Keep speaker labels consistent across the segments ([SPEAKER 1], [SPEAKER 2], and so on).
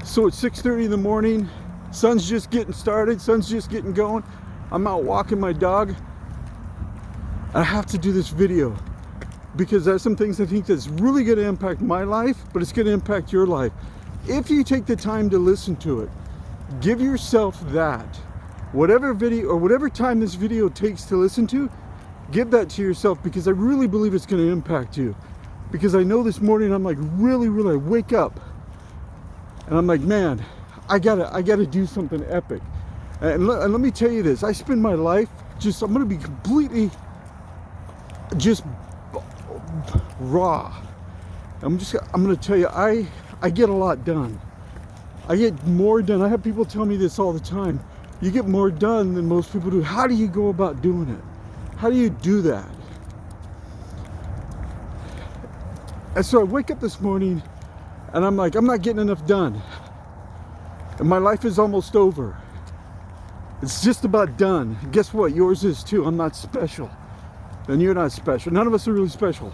[SPEAKER 1] So it's 6:30 in the morning, sun's just getting started, sun's just getting going. I'm out walking my dog. I have to do this video because there's some things I think that's really going to impact my life, but it's going to impact your life. If you take the time to listen to it, give yourself that. Whatever video or whatever time this video takes to listen to, give that to yourself, because I really believe it's going to impact you. Because I know this morning I'm like really I wake up and I'm like, man, I gotta do something epic. And let me tell you this, I spend my life I'm gonna be completely just raw. I'm gonna tell you, I get a lot done. I get more done. I have people tell me this all the time. You get more done than most people do. How do you go about doing it? How do you do that? And so I wake up this morning and I'm like, I'm not getting enough done. And my life is almost over. It's just about done. And guess what? Yours is too. I'm not special. And you're not special. None of us are really special.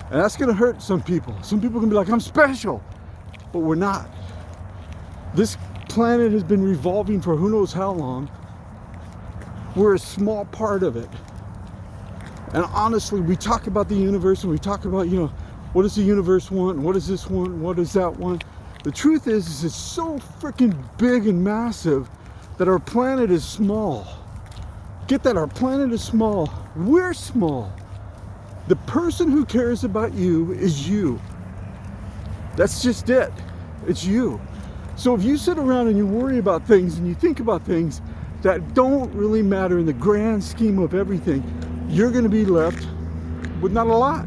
[SPEAKER 1] And that's going to hurt some people. Some people can be like, I'm special. But we're not. This planet has been revolving for who knows how long. We're a small part of it. And honestly, we talk about the universe and we talk about, what does the universe want? What does this want? What does that want? The truth is it's so freaking big and massive that our planet is small. Get that? Our planet is small. We're small. The person who cares about you is you. That's just it. It's you. So if you sit around and you worry about things and you think about things that don't really matter in the grand scheme of everything, you're going to be left with not a lot.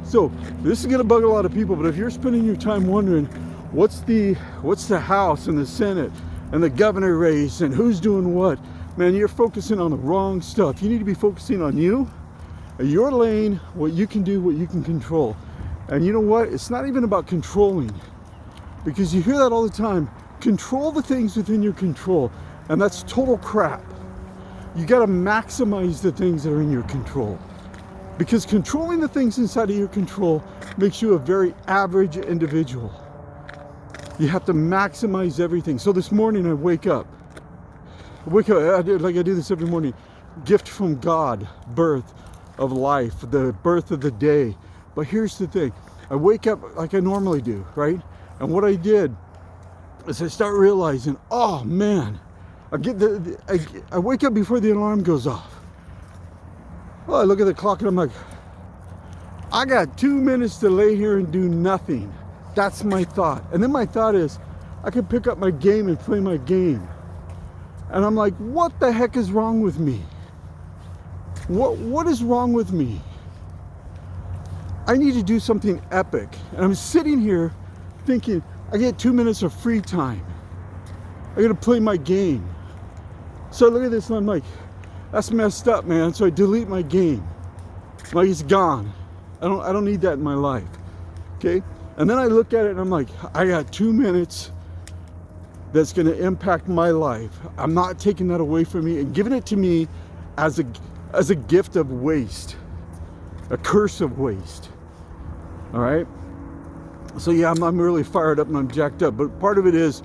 [SPEAKER 1] So this is going to bug a lot of people, but if you're spending your time wondering what's the House and the Senate and the governor race and who's doing what, man, you're focusing on the wrong stuff. You need to be focusing on you, your lane, what you can do, what you can control. And you know what? It's not even about controlling, because you hear that all the time. Control the things within your control, and that's total crap. You got to maximize the things that are in your control. Because controlling the things inside of your control makes you a very average individual. You have to maximize everything. So this morning I wake up. I do this every morning. Gift from God, birth of life, the birth of the day. But here's the thing. I wake up like I normally do, right? And what I did is I start realizing, oh man, I wake up before the alarm goes off. Well, I look at the clock and I'm like, I got 2 minutes to lay here and do nothing. That's my thought. And then my thought is, I can pick up my game and play my game. And I'm like, what the heck is wrong with me? What is wrong with me? I need to do something epic. And I'm sitting here thinking, I get 2 minutes of free time. I gotta play my game. So I look at this and I'm like, that's messed up, man. So I delete my game. Like, it's gone. I don't need that in my life. Okay? And then I look at it and I'm like, I got 2 minutes that's going to impact my life. I'm not taking that away from me and giving it to me as a gift of waste. A curse of waste. All right? So yeah, I'm really fired up and I'm jacked up. But part of it is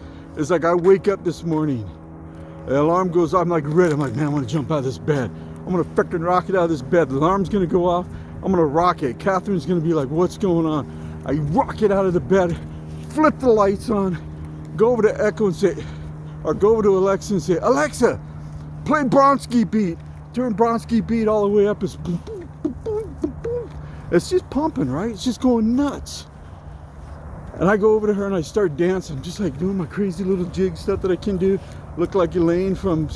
[SPEAKER 1] like I wake up this morning. The alarm goes off, I'm like ready. I'm like, man, I want to jump out of this bed. I'm going to freaking rocket out of this bed. The alarm's going to go off. I'm going to rock it. Catherine's going to be like, what's going on? I rocket out of the bed, flip the lights on, go over to Echo and say, or go over to Alexa and say, Alexa, play Bronski beat. Turn Bronski beat all the way up. It's boom, boom, boom, boom, boom, boom. It's just pumping, right? It's just going nuts. And I go over to her and I start dancing, just like doing my crazy little jig stuff that I can do. Look like Elaine from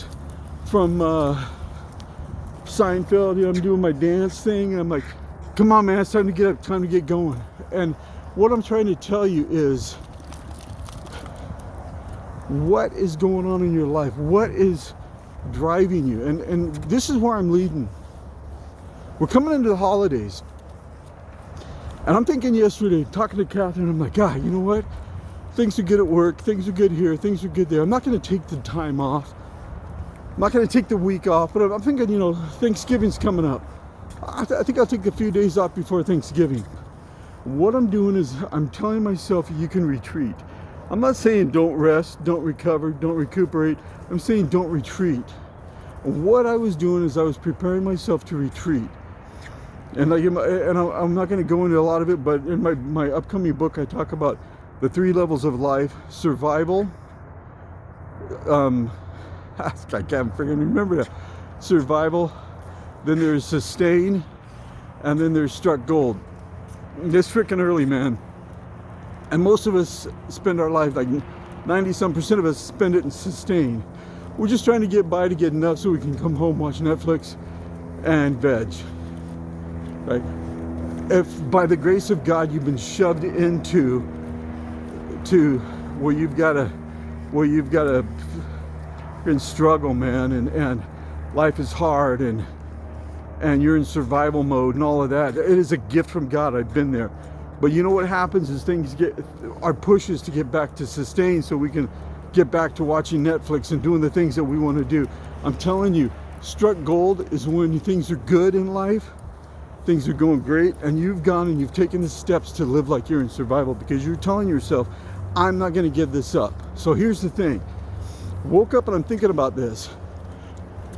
[SPEAKER 1] Seinfeld. I'm doing my dance thing, and I'm like, come on, man, it's time to get up, time to get going. And what I'm trying to tell you is, what is going on in your life? What is driving you? And this is where I'm leading. We're coming into the holidays. And I'm thinking yesterday, talking to Catherine, I'm like, God, you know what? Things are good at work, things are good here, things are good there. I'm not going to take the time off. I'm not going to take the week off, but I'm thinking, Thanksgiving's coming up. I think I'll take a few days off before Thanksgiving. What I'm doing is I'm telling myself you can retreat. I'm not saying don't rest, don't recover, don't recuperate. I'm saying don't retreat. And what I was doing is I was preparing myself to retreat. And I'm not going to go into a lot of it, but in my upcoming book, I talk about the 3 levels of life: survival. I can't freaking remember that. Survival. Then there's sustain, and then there's struck gold. It's freaking early, man. And most of us spend our life, like 90-some% of us spend it in sustain. We're just trying to get by to get enough so we can come home, watch Netflix, and veg. Right? If by the grace of God you've been shoved into where you've got to struggle, man, and life is hard, and you're in survival mode and all of that, it is a gift from God. I've been there. But you know what happens is our push is to get back to sustain so we can get back to watching Netflix and doing the things that we want to do. I'm telling you, struck gold is when things are good in life, things are going great, and you've gone and you've taken the steps to live like you're in survival because you're telling yourself, I'm not going to give this up. So here's the thing. Woke up and I'm thinking about this.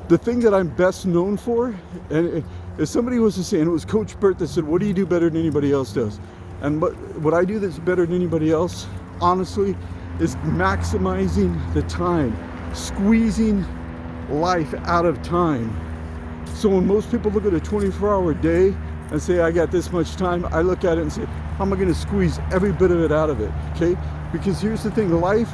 [SPEAKER 1] The thing that I'm best known for, and if somebody was to say, and it was Coach Burt that said, what do you do better than anybody else does? And what I do that's better than anybody else, honestly, is maximizing the time, squeezing life out of time. So when most people look at a 24-hour day and say, I got this much time, I look at it and say, how am I going to squeeze every bit of it out of it? Okay? Because here's the thing, life,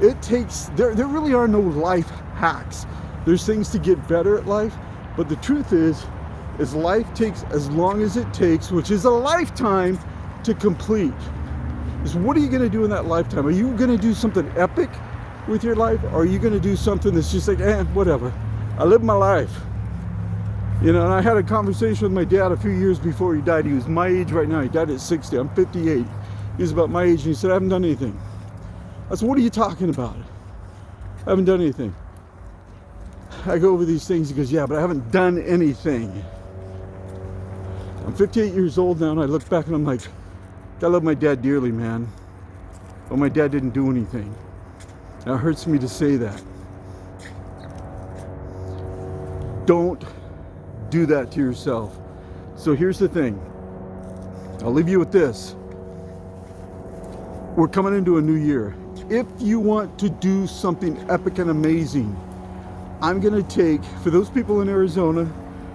[SPEAKER 1] there really are no life hacks. There's things to get better at life, but the truth is life takes as long as it takes, which is a lifetime, to complete. Is what are you going to do in that lifetime? Are you going to do something epic with your life, or are you going to do something that's just like, whatever, I live my life? You know, and I had a conversation with my dad a few years before he died. He was my age right now. He died at 60. I'm 58. He was about my age, and he said, I haven't done anything. I said, what are you talking about? I haven't done anything. I go over these things. He goes, yeah, but I haven't done anything. I'm 58 years old now, and I look back and I'm like, I love my dad dearly, man. But my dad didn't do anything. And it hurts me to say that. Don't do that to yourself. So here's the thing. I'll leave you with this. We're coming into a new year. If you want to do something epic and amazing, I'm going to take, for those people in Arizona,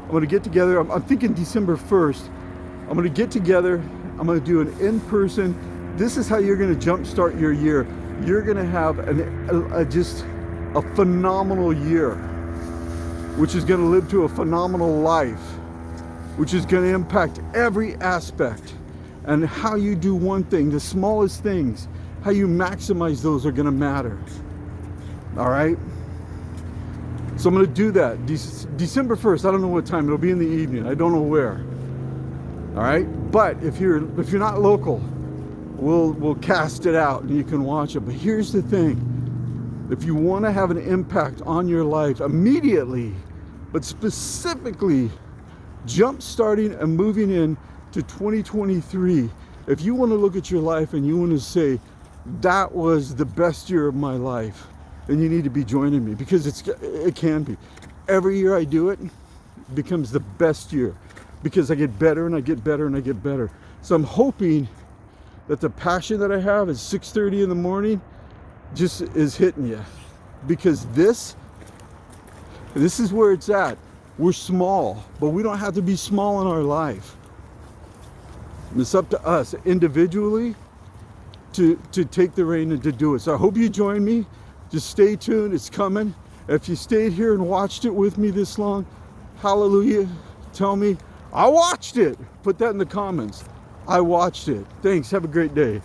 [SPEAKER 1] I'm going to get together. I'm thinking December 1st. I'm going to get together. I'm going to do an in-person. This is how you're going to jumpstart your year. You're going to have just a phenomenal year, which is going to live to a phenomenal life, which is going to impact every aspect. And how you do one thing, the smallest things, how you maximize those are going to matter. All right? So I'm going to do that. December 1st, I don't know what time. It'll be in the evening. I don't know where. All right? But if you're not local, we'll cast it out and you can watch it. But here's the thing. If you want to have an impact on your life immediately, but specifically jump starting and moving in to 2023, if you want to look at your life and you want to say, that was the best year of my life, then you need to be joining me, because it can be. Every year I do it, it becomes the best year, because I get better and I get better and I get better. So I'm hoping that the passion that I have at 6:30 in the morning just is hitting you, because this is where it's at. We're small, but we don't have to be small in our life. It's up to us individually to take the reign and to do it. So I hope you join me. Just stay tuned. It's coming. If you stayed here and watched it with me this long, hallelujah. Tell me, I watched it. Put that in the comments. I watched it. Thanks. Have a great day.